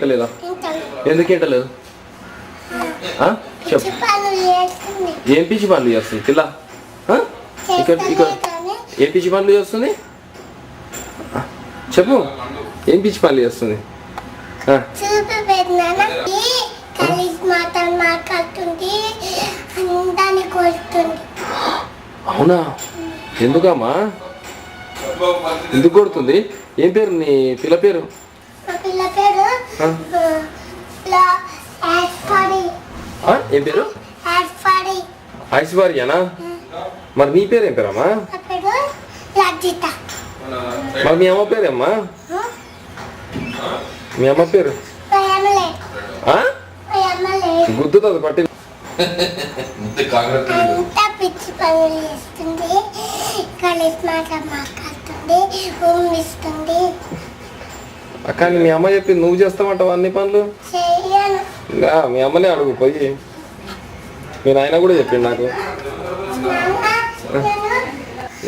ఎక్కలేదా? ఎందుకు ఏంటలేదు? చెప్పు. ఏం పిచ్చి పనులు చేస్తుంది పిల్ల? ఇక్కడ ఏం పిచ్చి పనులు చేస్తుంది చెప్పు. ఏం పిచ్చి పనులు చేస్తుంది? అవునా? ఎందుకమ్మా? ఎందుకు కొడుతుంది? ఏం పేరు నీ పిల్ల పేరు? ఏం పేరు? ఐశ్వర్యనా? మరి నీ పేరు ఏం పేరమ్మా? మరి మీ అమ్మ పేరేమ్మా? మీ అమ్మ పేరు గుద్దుతుంది పట్టి. కానీ మీ అమ్మ చెప్పింది నువ్వు చేస్తామంటావు అన్ని పనులు. మీ అమ్మనే అడుగు పోయి. మీ నాయన కూడా చెప్పిండు నాకు.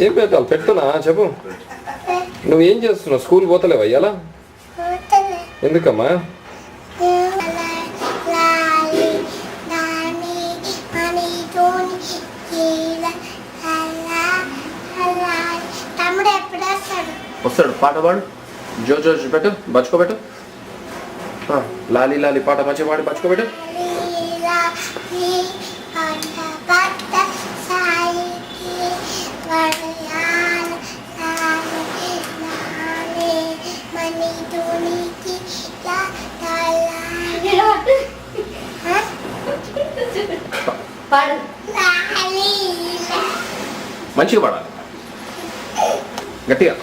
ఏం పెట్టాలి? పెడుతున్నా చెప్పు. నువ్వేం చేస్తున్నావు? స్కూల్ పోతలేవా ఇవాళ? ఎందుకమ్మా? వస్తాడు. పాట పాడు. జో జో పెట్టు. బచ్చుకోబెట్టు. లాలి లాలి పాట మంచిగా పాడి బచ్చుకోబెట్టు. మంచిగా పాడాలి గట్టిగా.